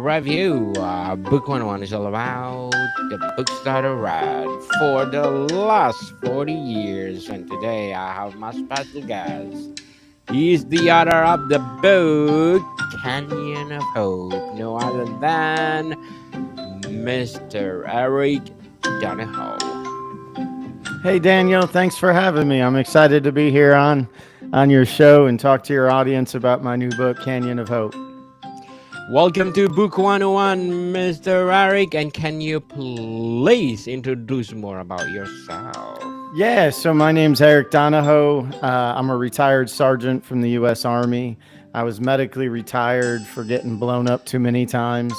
review. Book 101 is all about the books that I read for the last 40 years. And today I have my special guest. He's the author of the book Canyon of Hope, no other than Mr. Eric Donoho. Hey Daniel, thanks for having me. I'm excited to be here on your show and talk to your audience about my new book, Canyon of Hope. Welcome to Book 101, Mr. Eric. And can you please introduce more about yourself? Yeah, so my name's Eric Donoho. I'm a retired sergeant from the U.S. Army. I was medically retired for getting blown up too many times.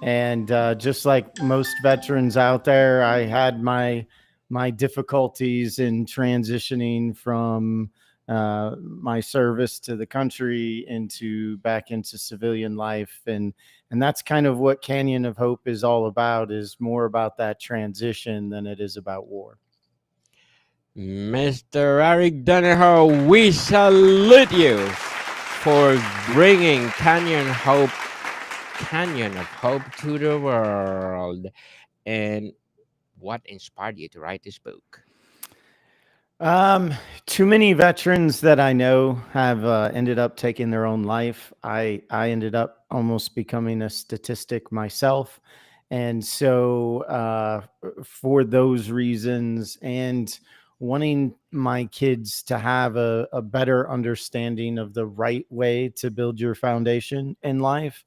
And just like most veterans out there, I had my difficulties in transitioning from my service to the country into back into civilian life, and that's kind of what Canyon of Hope is all about. Is more about that transition than it is about war. Mr. Eric Donoho, we salute you for bringing Canyon of Hope to the world. And what inspired you to write this book? Too many veterans that I know have ended up taking their own life. I ended up almost becoming a statistic myself. And so for those reasons and wanting my kids to have a better understanding of the right way to build your foundation in life,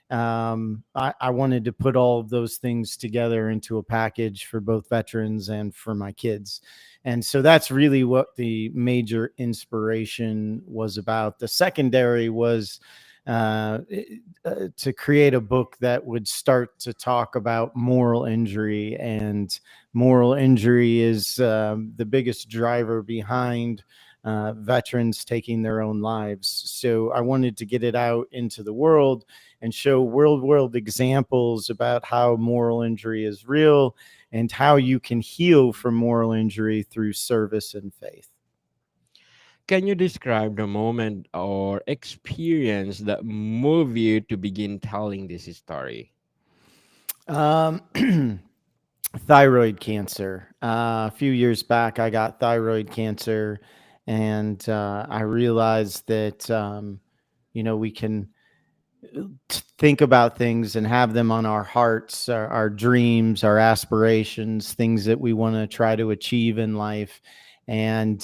I wanted to put all of those things together into a package for both veterans and for my kids. And so that's really what the major inspiration was about. The secondary was to create a book that would start to talk about moral injury. And moral injury is the biggest driver behind veterans taking their own lives. So I wanted to get it out into the world and show world examples about how moral injury is real and how you can heal from moral injury through service and faith. Can you describe the moment or experience that moved you to begin telling this story? Um, Thyroid cancer. A few years back, I got thyroid cancer, and I realized that we can think about things and have them on our hearts, our dreams, our aspirations, things that we want to try to achieve in life. And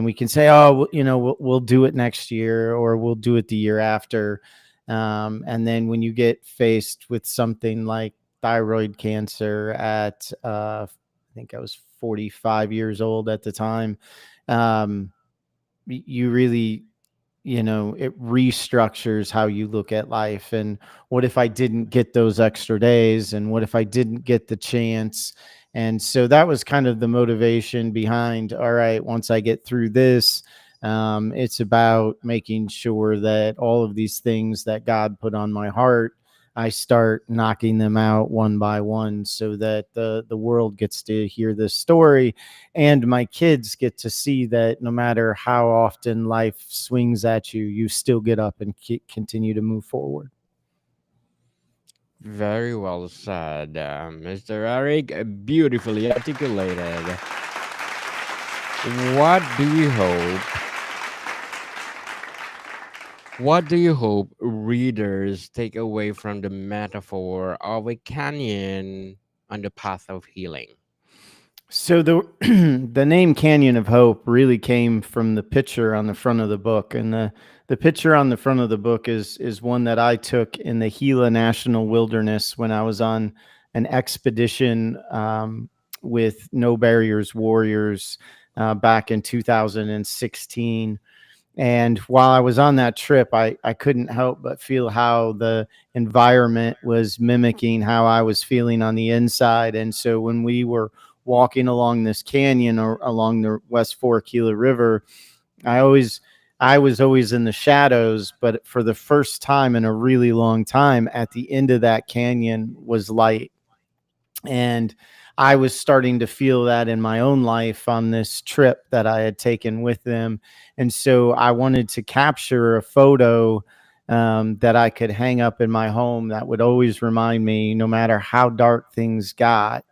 we can say, oh, we'll do it next year, or we'll do it the year after. And then when you get faced with something like thyroid cancer at, I think I was 45 years old at the time, you really, it restructures how you look at life. And what if I didn't get those extra days? And what if I didn't get the chance? And so that was kind of the motivation behind, all right, once I get through this, it's about making sure that all of these things that God put on my heart, I start knocking them out one by one so that the world gets to hear this story, and my kids get to see that no matter how often life swings at you, you still get up and continue to move forward. Very well said, Mr. Eric. Beautifully articulated. What do you hope? What do you hope readers take away from the metaphor of a canyon on the path of healing? So the the name Canyon of Hope really came from the picture on the front of the book, and the picture on the front of the book is one that I took in the Gila National Wilderness when I was on an expedition with No Barriers Warriors back in 2016. And while I was on that trip, I couldn't help but feel how the environment was mimicking how I was feeling on the inside. And so when we were walking along this canyon or along the West Fork Gila River, I was always in the shadows, but for the first time in a really long time, at the end of that canyon was light. And I was starting to feel that in my own life on this trip that I had taken with them. And so I wanted to capture a photo that I could hang up in my home that would always remind me, no matter how dark things got,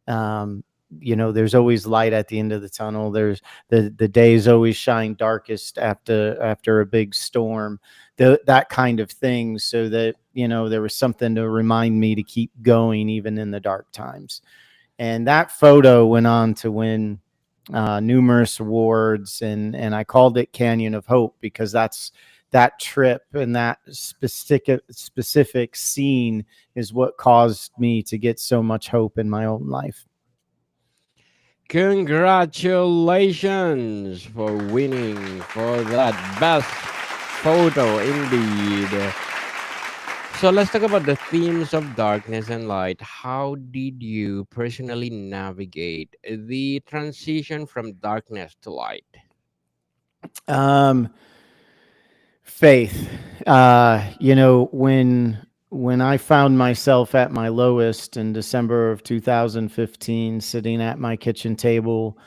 um, there's always light at the end of the tunnel. There's the days always shine darkest after a big storm, that kind of thing, so that there was something to remind me to keep going even in the dark times. And that photo went on to win numerous awards, and I called it Canyon of Hope because that trip and that specific scene is what caused me to get so much hope in my own life. Congratulations for winning for that best photo indeed. So let's talk about the themes of darkness and light. How did you personally navigate the transition from darkness to light? Um, Faith. When I found myself at my lowest in December of 2015, sitting at my kitchen table,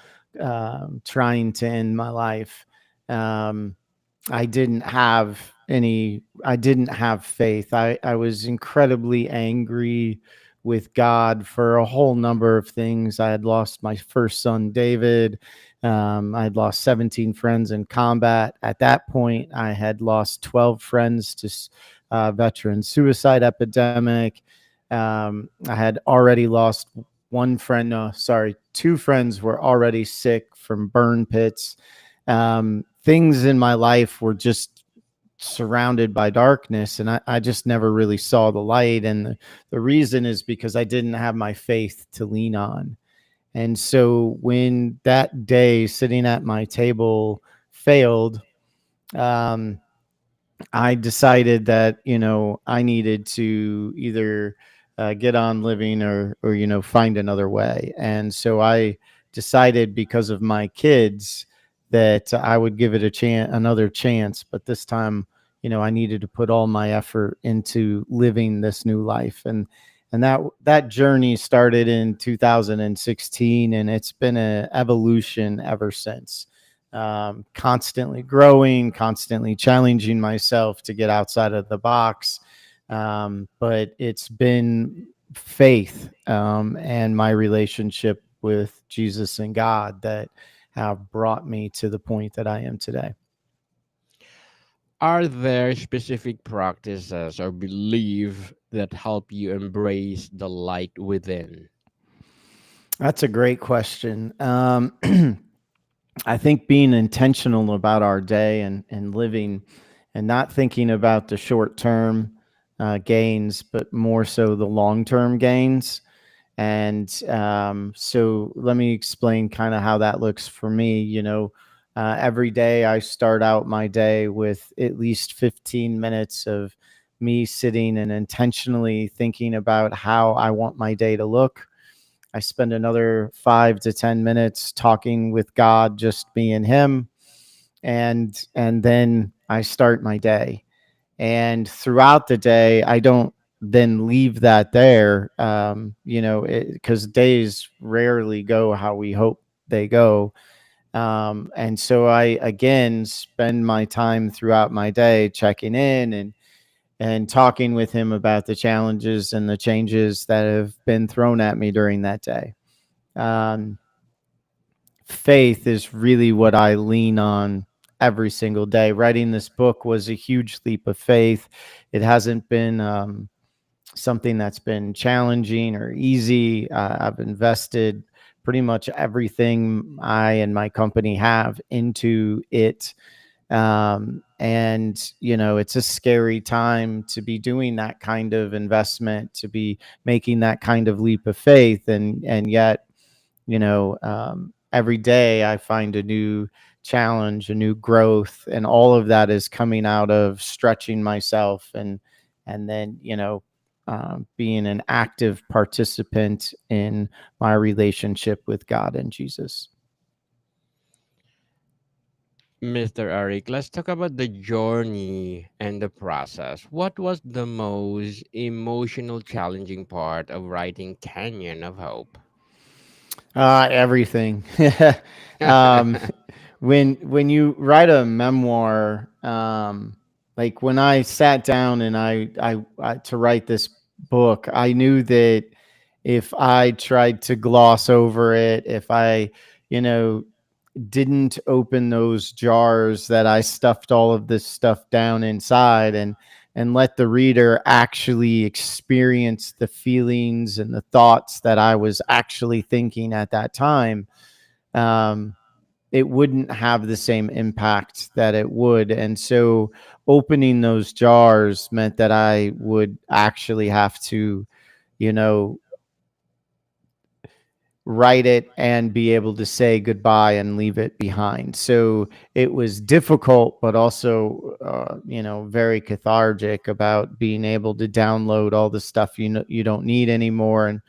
trying to end my life, um, I didn't have faith. I was incredibly angry with God for a whole number of things. I had lost my first son, David. I had lost 17 friends in combat. At that point, I had lost 12 friends to veteran suicide epidemic. I had already lost one friend. No, sorry, two friends were already sick from burn pits. Things in my life were just surrounded by darkness, and I just never really saw the light. And the reason is because I didn't have my faith to lean on. And so when that day sitting at my table failed, um, I decided that I needed to either get on living or find another way. And so I decided, because of my kids, that I would give it another chance. But this time, I needed to put all my effort into living this new life. And that journey started in 2016, and it's been an evolution ever since. Constantly growing, constantly challenging myself to get outside of the box. But it's been faith, and my relationship with Jesus and God that have brought me to the point that I am today. Are there specific practices or belief that help you embrace the light within? That's a great question. I think being intentional about our day and living and not thinking about the short term gains, but more so the long term gains. And so let me explain kind of how that looks for me. Every day I start out my day with at least 15 minutes of me sitting and intentionally thinking about how I want my day to look. I spend another 5 to 10 minutes talking with God, just me and Him, and then I start my day. And throughout the day, I don't then leave that there, because days rarely go how we hope they go. And so I again spend my time throughout my day checking in and talking with Him about the challenges and the changes that have been thrown at me during that day. Um, Faith is really what I lean on every single day. Writing this book was a huge leap of faith. It hasn't been something that's been challenging or easy. I've invested pretty much everything I and my company have into it. And it's a scary time to be doing that kind of investment, to be making that kind of leap of faith, and yet every day I find a new challenge, a new growth, and all of that is coming out of stretching myself, and then being an active participant in my relationship with God and Jesus. Mr. Eric, let's talk about the journey and the process. What was the most emotional challenging part of writing Canyon of Hope? Everything. um, when you write a memoir, like when I sat down and I to write this book, I knew that if I tried to gloss over it, if I, you know, didn't open those jars that I stuffed all of this stuff down inside and let the reader actually experience the feelings and the thoughts that I was actually thinking at that time, um, it wouldn't have the same impact that it would. And so opening those jars meant that I would actually have to, you know, write it and be able to say goodbye and leave it behind. So it was difficult, but also, very cathartic about being able to download all the stuff you don't need anymore, and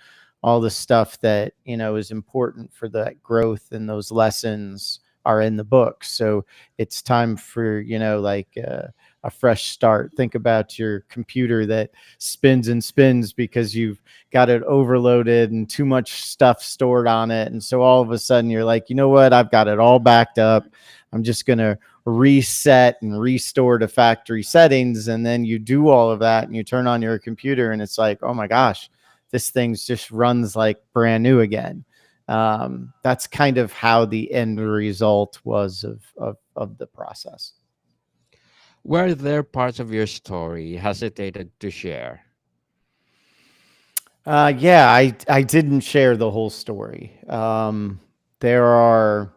all the stuff that is important for that growth, and those lessons are in the book. So it's time for a fresh start. Think about your computer that spins and spins because you've got it overloaded and too much stuff stored on it. And so all of a sudden you're like, you know what? I've got it all backed up. I'm just going to reset and restore to factory settings. And then you do all of that and you turn on your computer and it's like, oh my gosh, this thing just runs like brand new again. That's kind of how the end result was of the process. Were there parts of your story hesitated to share? Yeah, I didn't share the whole story. There are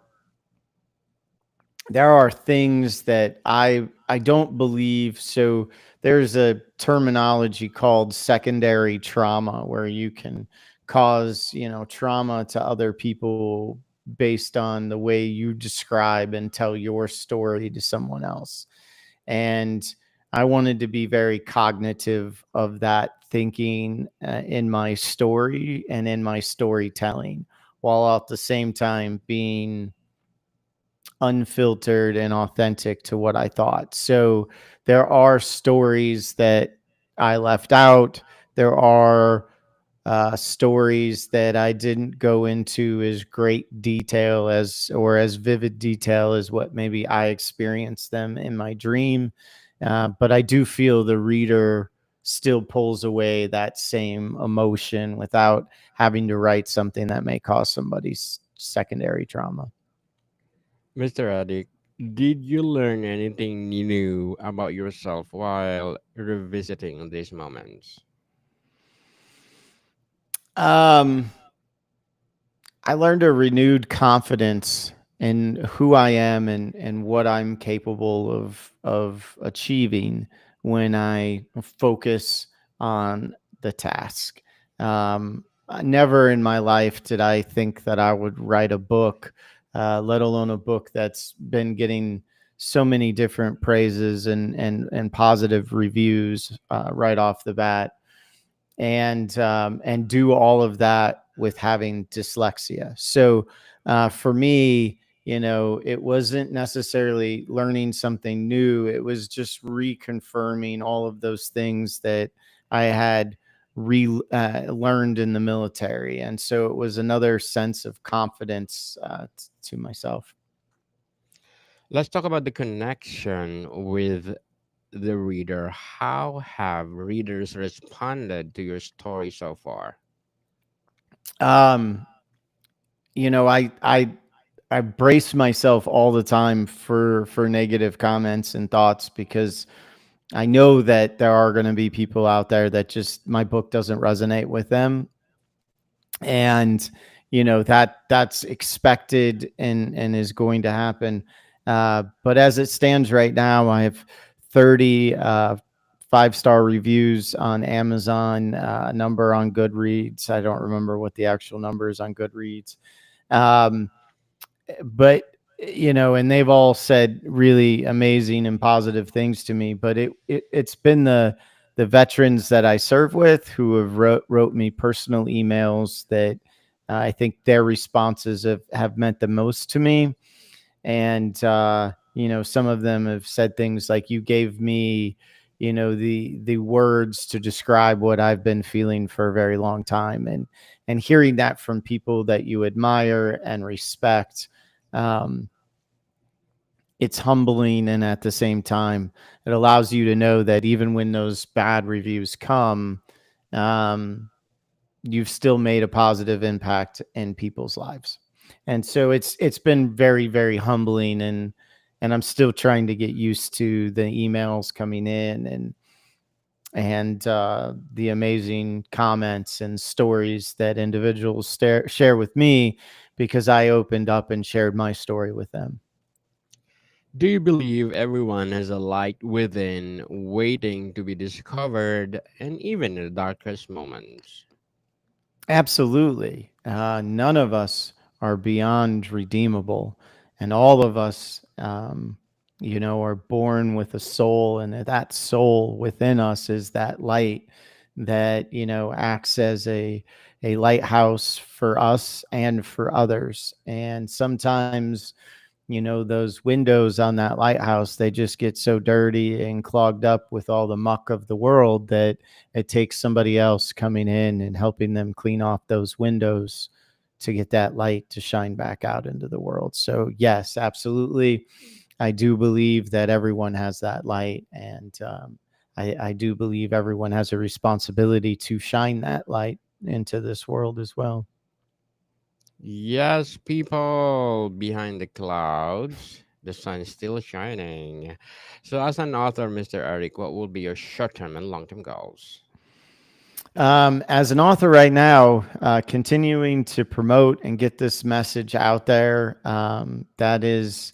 there are things that I don't believe. So there's a terminology called secondary trauma where you can cause, trauma to other people based on the way you describe and tell your story to someone else. And I wanted to be very cognitive of that thinking in my story and in my storytelling, while at the same time being unfiltered and authentic to what I thought. So there are stories that I left out. There are stories that I didn't go into as great detail as or as vivid detail as what maybe I experienced them in my dream. But I do feel the reader still pulls away that same emotion without having to write something that may cause somebody's secondary trauma. Mr. Addick, did you learn anything new about yourself while revisiting these moments? Um, I learned a renewed confidence in who I am and what I'm capable of achieving when I focus on the task. Never in my life did I think that I would write a book, let alone a book that's been getting so many different praises and positive reviews right off the bat, and do all of that with having dyslexia. So for me, it wasn't necessarily learning something new. It was just reconfirming all of those things that I had learned in the military, and so it was another sense of confidence to myself. Let's talk about the connection with the reader. How have readers responded to your story so far? Um, I brace myself all the time for negative comments and thoughts, because I know that there are going to be people out there that just my book doesn't resonate with them, and that's expected and is going to happen. But as it stands right now, I have 30 5-star reviews on Amazon, a number on Goodreads. I don't remember what the actual number is on Goodreads. Um, but and they've all said really amazing and positive things to me, but it's been the veterans that I serve with who have wrote me personal emails that I think their responses have meant the most to me. And some of them have said things like, you gave me the words to describe what I've been feeling for a very long time. And hearing that from people that you admire and respect, um, it's humbling, and at the same time it allows you to know that even when those bad reviews come, um, you've still made a positive impact in people's lives. And so it's been very, very humbling, and I'm still trying to get used to the emails coming in, and the amazing comments and stories that individuals share with me, because I opened up and shared my story with them. Do you believe everyone has a light within waiting to be discovered, and even in the darkest moments? Absolutely. None of us are beyond redeemable, and all of us, are born with a soul, and that soul within us is that light that acts as a lighthouse for us and for others. And sometimes, those windows on that lighthouse, they just get so dirty and clogged up with all the muck of the world that it takes somebody else coming in and helping them clean off those windows to get that light to shine back out into the world. So yes, absolutely, I do believe that everyone has that light, and I do believe everyone has a responsibility to shine that light into this world as well. Yes, people behind the clouds, the sun is still shining. So, as an author, Mr. Eric, what will be your short term and long term goals? As an author right now, continuing to promote and get this message out there. That is,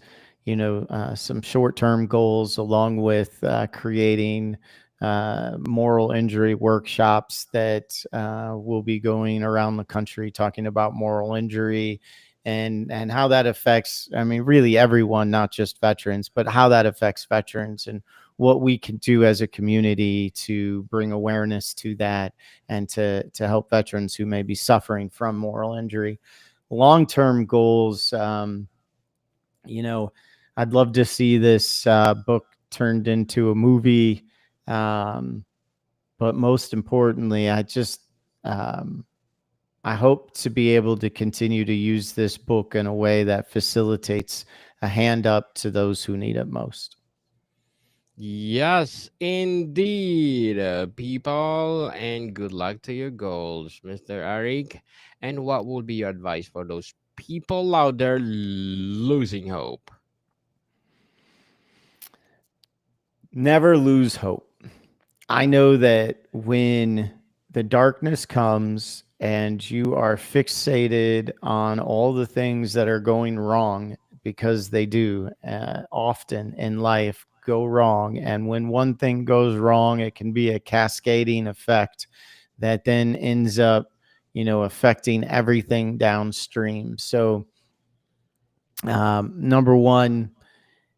some short term goals, along with creating moral injury workshops that will be going around the country talking about moral injury, and how that affects, I mean, really everyone, not just veterans, but how that affects veterans, and what we can do as a community to bring awareness to that, and to help veterans who may be suffering from moral injury. Long term goals, you know, I'd love to see this book turned into a movie, um, but most importantly, um, I hope to be able to continue to use this book in a way that facilitates a hand up to those who need it most. Yes, indeed, people, and good luck to your goals, Mr. Eric. And what would be your advice for those people out there losing hope? Never lose hope. I know that when the darkness comes and you are fixated on all the things that are going wrong, because they do often in life go wrong. And when one thing goes wrong, it can be a cascading effect that then ends up, affecting everything downstream. So, number one,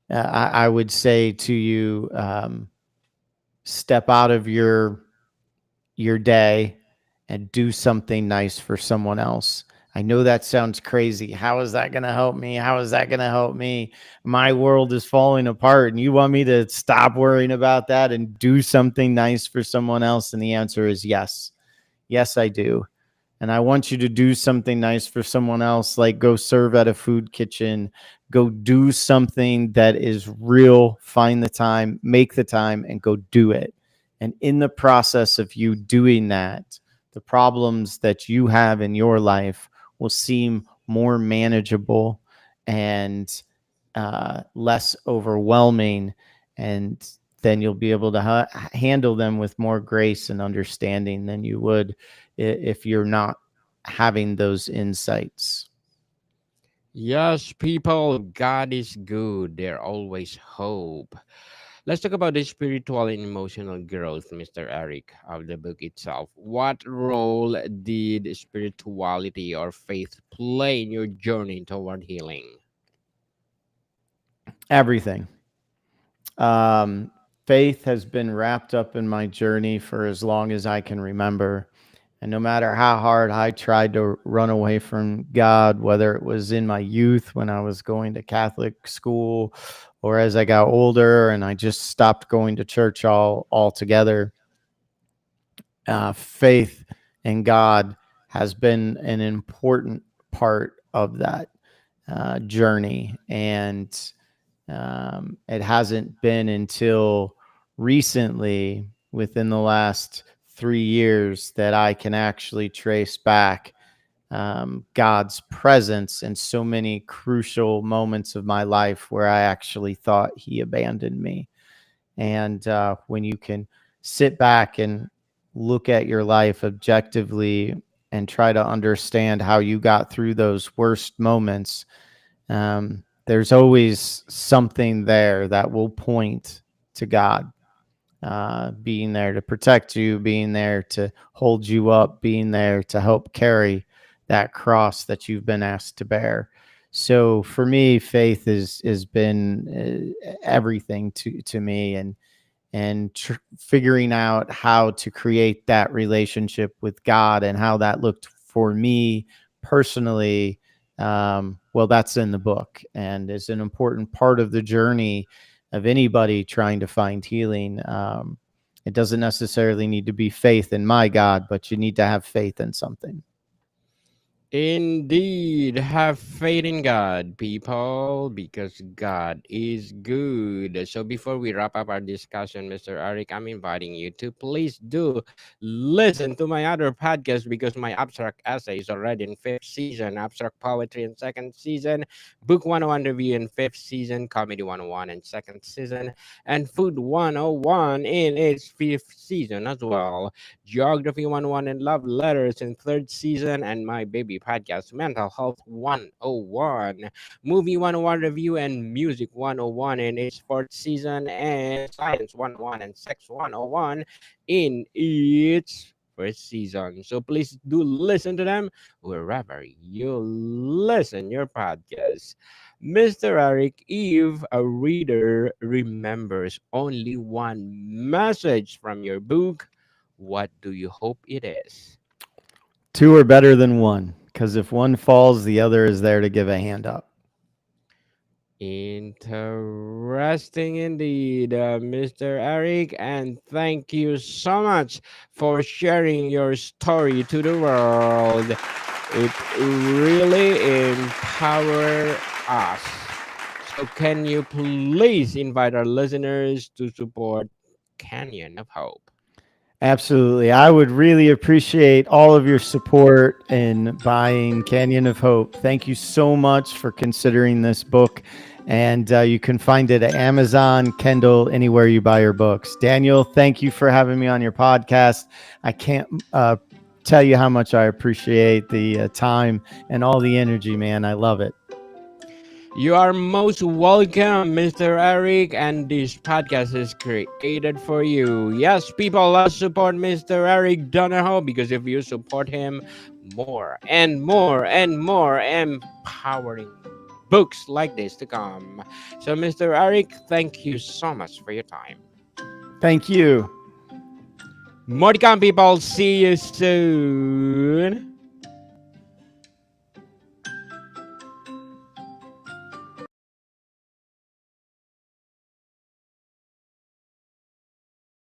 I would say to you, step out of your day and do something nice for someone else. I know that sounds crazy. How is that going to help me? How is that going to help me? My world is falling apart, and you want me to stop worrying about that and do something nice for someone else? And the answer is yes. Yes, I do. And I want you to do something nice for someone else, like go serve at a food kitchen, go do something that is real, find the time, make the time, and go do it. And in the process of you doing that, the problems that you have in your life will seem more manageable and less overwhelming. And then you'll be able to handle them with more grace and understanding than you would if you're not having those insights. Yes, people, God is good. There always hope. Let's talk about the spiritual and emotional growth, Mr. Eric, of the book itself. What role did spirituality or faith play in your journey toward healing? Everything. Um, Faith has been wrapped up in my journey for as long as I can remember. And no matter how hard I tried to run away from God, whether it was in my youth when I was going to Catholic school, or as I got older and I just stopped going to church altogether, faith in God has been an important part of that journey. And It hasn't been until recently, within the last 3 years, that I can actually trace back God's presence in so many crucial moments of my life where I actually thought He abandoned me. And when you can sit back and look at your life objectively and try to understand how you got through those worst moments, there's always something there that will point to God being there to protect you, being there to hold you up, being there to help carry that cross that you've been asked to bear. So for me, faith has been everything to me, and figuring out how to create that relationship with God and how that looked for me personally. Well, that's in the book and is an important part of the journey of anybody trying to find healing. It doesn't necessarily need to be faith in my God, but you need to have faith in something. Indeed, have faith in God, people, because God is good. So, before we wrap up our discussion, Mr. Eric, I'm inviting you to please do listen to my other podcast because my abstract essay is already in fifth season, abstract poetry in second season, book 101 review in fifth season, comedy 101 in second season, and food 101 in its fifth season as well. Geography 101 and Love Letters in third season, and my baby podcast, Mental Health 101, Movie 101 Review and Music 101 in its fourth season, and Science 101 and Sex 101 in its first season. So please do listen to them wherever you listen your podcast. Mr. Eric, if a reader remembers only one message from your book, what do you hope it is? Two are better than one because if one falls, the other is there to give a hand up. Interesting indeed, Mr. Eric, and thank you so much for sharing your story to the world. It really empower us. So, can you please invite our listeners to support Canyon of Hope? Absolutely. I would really appreciate all of your support in buying Canyon of Hope. Thank you so much for considering this book. And you can find it at Amazon, Kindle, anywhere you buy your books. Daniel, thank you for having me on your podcast. I can't tell you how much I appreciate the time and all the energy, man. I love it. You are most welcome, Mr. Eric, and this podcast is created for you. Yes, people, let's support Mr. Eric Donoho because if you support him, more and more and more empowering books like this to come. So, Mr. Eric, thank you so much for your time. Thank you. More to come, people. See you soon.